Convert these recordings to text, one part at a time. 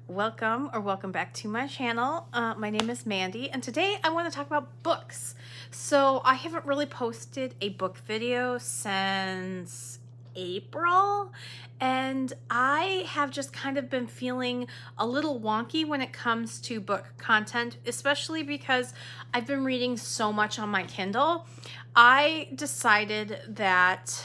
Welcome back to my channel. My name is Mandy, and today I want to talk about books. So I haven't really posted a book video since April, and I have just kind of been feeling a little wonky when it comes to book content, especially because I've been reading so much on my Kindle. I decided that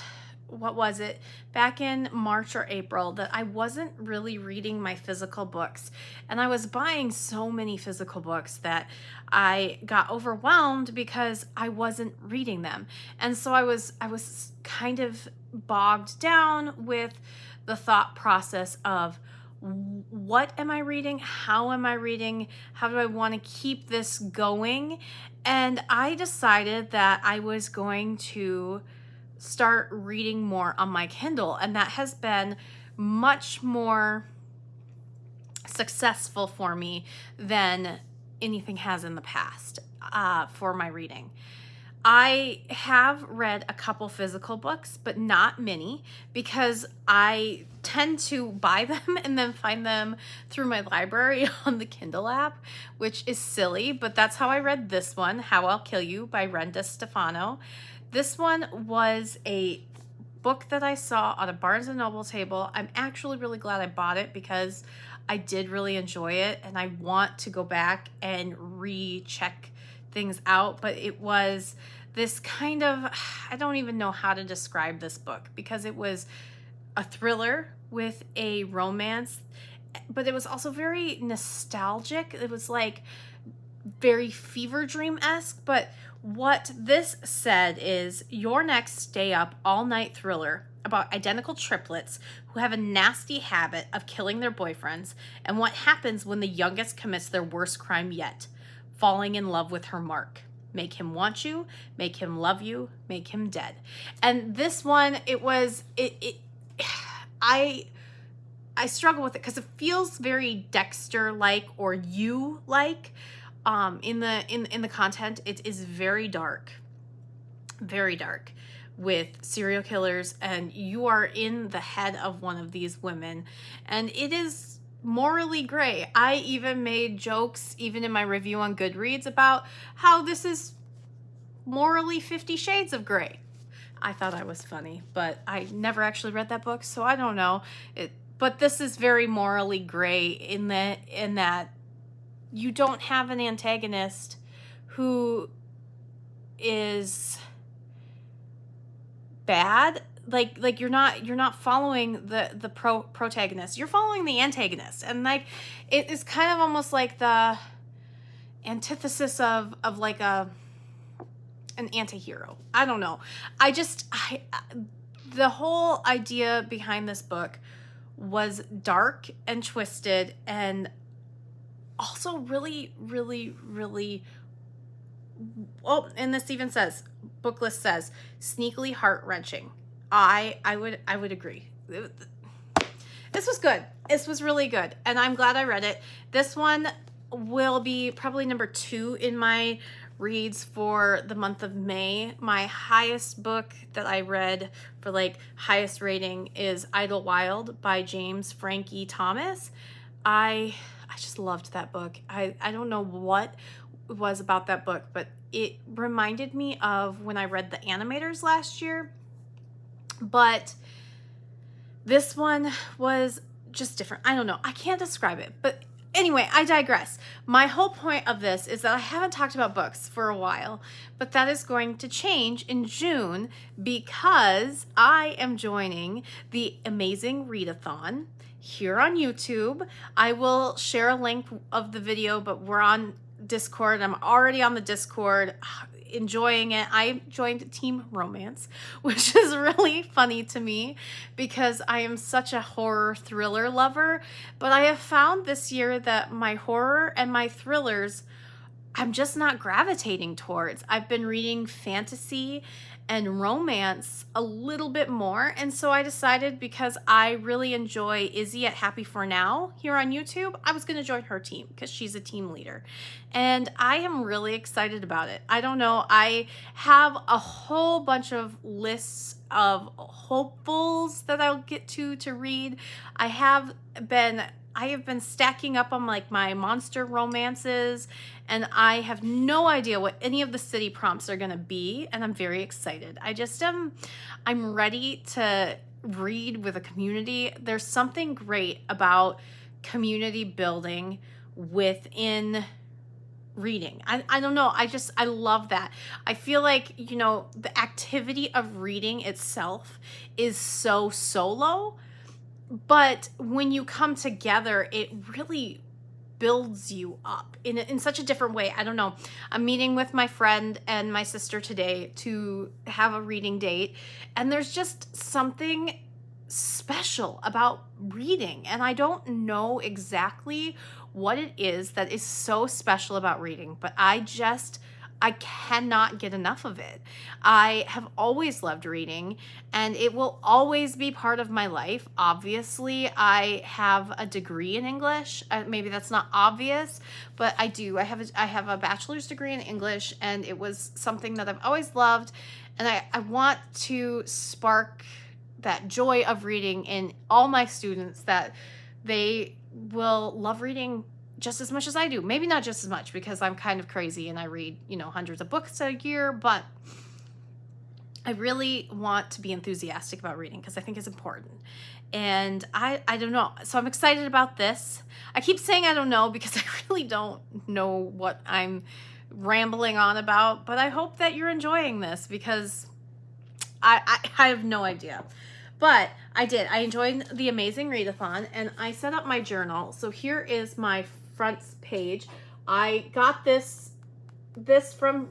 back in March or April, that I wasn't really reading my physical books, and I was buying so many physical books that I got overwhelmed because I wasn't reading them. And so I was kind of bogged down with the thought process of, what am I reading? How am I reading? How do I want to keep this going? And I decided that I was going to start reading more on my Kindle, and that has been much more successful for me than anything has in the past for my reading. I have read a couple physical books, but not many, because I tend to buy them and then find them through my library on the Kindle app, which is silly, but that's how I read this one, How I'll Kill You by Brenda Stefano. This one was a book that I saw on a Barnes & Noble table. I'm actually really glad I bought it because I did really enjoy it, and I want to go back and recheck things out. But it was this kind of, I don't even know how to describe this book, because it was a thriller with a romance, but it was also very nostalgic. It was like very fever dream-esque. But what this said is, your next stay up all night thriller about identical triplets who have a nasty habit of killing their boyfriends, and what happens when the youngest commits their worst crime yet, falling in love with her mark. Make him want you, make him love you, make him dead. And this one, I struggle with it because it feels very Dexter-like or You-like. In the content, it is very dark with serial killers, and you are in the head of one of these women, and it is morally gray. I even made jokes, even in my review on Goodreads, about how this is morally 50 Shades of Grey. I thought I was funny, but I never actually read that book, so I don't know. But this is very morally gray in that you don't have an antagonist who is bad. Like you're not following the protagonist. You're following the antagonist, and like it is kind of almost like the antithesis of like an anti-hero. I don't know. The whole idea behind this book was dark and twisted, and also really, really, really, oh, and this even says, book list says, sneakily heart-wrenching. I would agree. This was good. This was really good, and I'm glad I read it. This one will be probably number 2 in my reads for the month of May. My highest book that I read for like highest rating is Idlewild by James Frankie Thomas. I just loved that book. I don't know what it was about that book, but it reminded me of when I read The Animators last year. But this one was just different. I don't know. I can't describe it. But anyway, I digress. My whole point of this is that I haven't talked about books for a while, but that is going to change in June because I am joining the Amazing Readathon here on YouTube. I will share a link of the video, but we're on Discord. I'm already on the Discord, enjoying it. I joined Team Romance, which is really funny to me because I am such a horror thriller lover. But I have found this year that my horror and my thrillers, I'm just not gravitating towards. I've been reading fantasy and romance a little bit more, and so I decided, because I really enjoy Izzy at Happy For Now here on YouTube, I was going to join her team because she's a team leader, and I am really excited about it. I don't know, I have a whole bunch of lists of hopefuls that I'll get to read. I have been I have been stacking up on like my monster romances, and I have no idea what any of the city prompts are going to be, and I'm very excited. I'm ready to read with a community. There's something great about community building within reading. I don't know. I love that. I feel like, you know, the activity of reading itself is so solo, but when you come together, it really builds you up in such a different way. I don't know. I'm meeting with my friend and my sister today to have a reading date, and there's just something special about reading, and I don't know exactly what it is that is so special about reading, but I cannot get enough of it. I have always loved reading, and it will always be part of my life. Obviously, I have a degree in English. Maybe that's not obvious, but I do. I have a bachelor's degree in English, and it was something that I've always loved, and I want to spark that joy of reading in all my students, that they will love reading just as much as I do. Maybe not just as much, because I'm kind of crazy and I read, you know, hundreds of books a year, but I really want to be enthusiastic about reading because I think it's important. And I don't know. So I'm excited about this. I keep saying I don't know because I really don't know what I'm rambling on about, but I hope that you're enjoying this, because I have no idea. But I did. I enjoyed the Amazing Readathon, and I set up my journal. So here is my front page. I got this from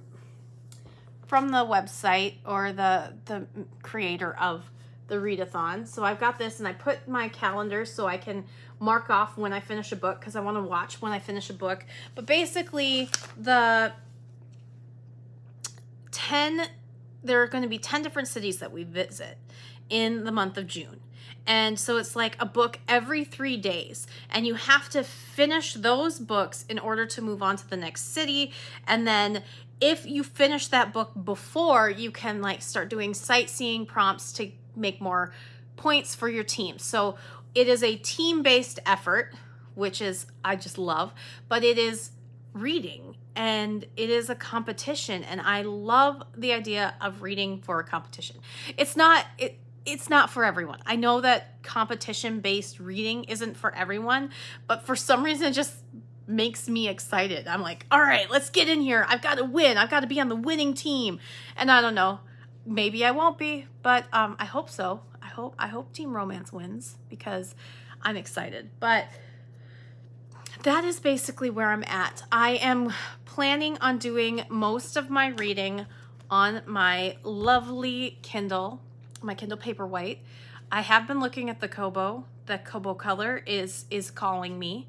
the website, or the creator of the Readathon. So I've got this, and I put my calendar so I can mark off when I finish a book, because I want to watch when I finish a book. But basically, there are going to be 10 different cities that we visit in the month of June. And so it's like a book every 3 days, and you have to finish those books in order to move on to the next city. And then if you finish that book before, you can like start doing sightseeing prompts to make more points for your team. So it is a team-based effort, which is, I just love, but it is reading, and it is a competition, and I love the idea of reading for a competition. It's not for everyone. I know that competition-based reading isn't for everyone, but for some reason it just makes me excited. I'm like, all right, let's get in here. I've got to win. I've got to be on the winning team. And I don't know, maybe I won't be, but I hope so. I hope Team Romance wins, because I'm excited. But that is basically where I'm at. I am planning on doing most of my reading on my lovely Kindle, my Kindle Paperwhite. I have been looking at the Kobo. The Kobo color is calling me,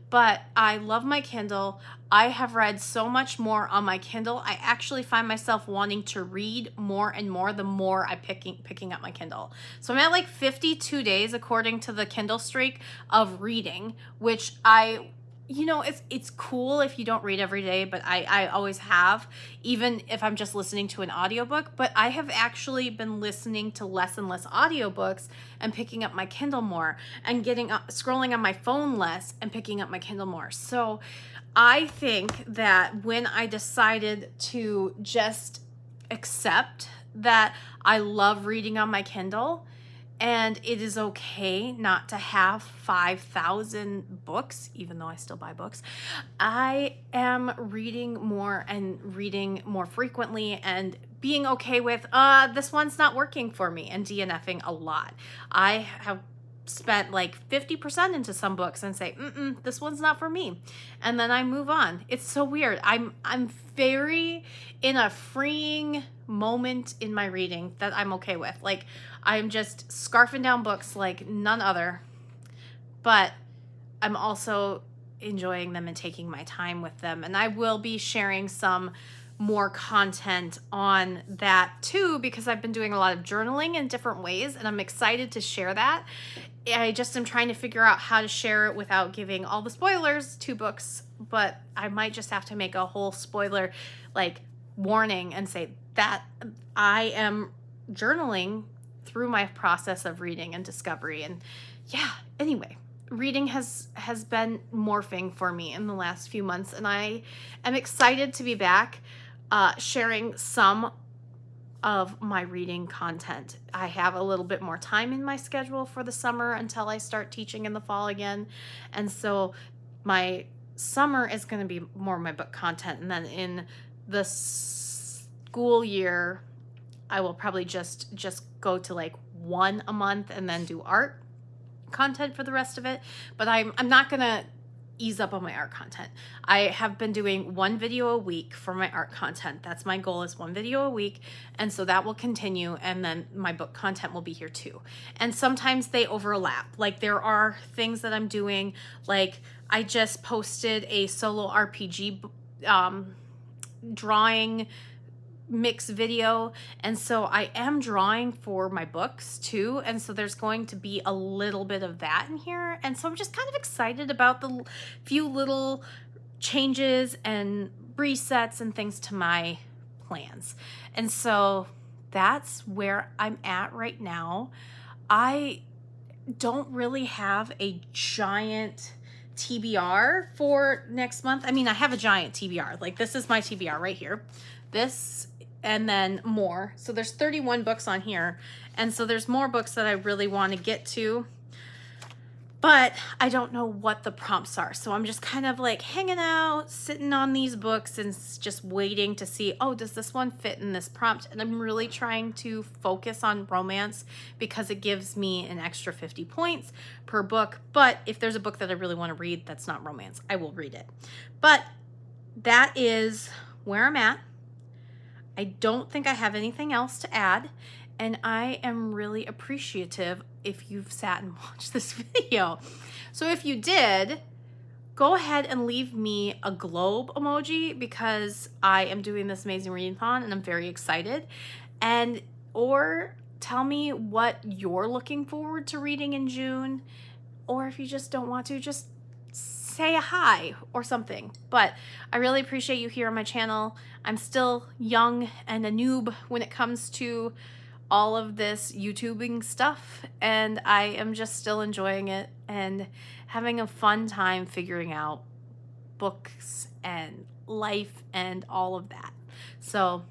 but I love my Kindle. I have read so much more on my Kindle. I actually find myself wanting to read more and more the more I'm picking up my Kindle. So I'm at like 52 days according to the Kindle streak of reading, which you know, it's cool if you don't read every day, but I always have, even if I'm just listening to an audiobook. But I have actually been listening to less and less audiobooks and picking up my Kindle more, and scrolling on my phone less and picking up my Kindle more. So I think that when I decided to just accept that I love reading on my Kindle, and it is okay not to have 5,000 books, even though I still buy books, I am reading more and reading more frequently, and being okay with, this one's not working for me, and DNFing a lot. I have spent like 50% into some books and say, this one's not for me, and then I move on. It's so weird. I'm very in a freeing moment in my reading that I'm okay with. Like, I'm just scarfing down books like none other, but I'm also enjoying them and taking my time with them. And I will be sharing some more content on that too, because I've been doing a lot of journaling in different ways, and I'm excited to share that. I just am trying to figure out how to share it without giving all the spoilers to books, but I might just have to make a whole spoiler like warning and say that I am journaling through my process of reading and discovery. And yeah, anyway, reading has been morphing for me in the last few months, and I am excited to be back sharing some of my reading content. I have a little bit more time in my schedule for the summer until I start teaching in the fall again, and so my summer is going to be more of my book content, and then in the school year I will probably just go to like one a month and then do art content for the rest of it. But I'm not gonna ease up on my art content. I have been doing one video a week for my art content. That's my goal, is one video a week, and so that will continue, and then my book content will be here too. And sometimes they overlap. Like there are things that I'm doing, like I just posted a solo RPG drawing mix video, and so I am drawing for my books too, and so there's going to be a little bit of that in here, and so I'm just kind of excited about the few little changes and resets and things to my plans. And so that's where I'm at right now. I don't really have a giant TBR for next month. I mean, I have a giant TBR. Like this is my TBR right here. This and then more. So there's 31 books on here. And so there's more books that I really want to get to, but I don't know what the prompts are. So I'm just kind of like hanging out, sitting on these books and just waiting to see, oh, does this one fit in this prompt? And I'm really trying to focus on romance because it gives me an extra 50 points per book. But if there's a book that I really want to read that's not romance, I will read it. But that is where I'm at. I don't think I have anything else to add, and I am really appreciative if you've sat and watched this video. So if you did, go ahead and leave me a globe emoji because I am doing this Amazing Readathon and I'm very excited. And or tell me what you're looking forward to reading in June, or if you just don't want to, just say a hi or something. But I really appreciate you here on my channel. I'm still young and a noob when it comes to all of this YouTubing stuff, and I am just still enjoying it and having a fun time figuring out books and life and all of that. So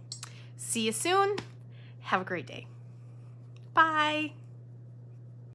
see you soon. Have a great day. Bye.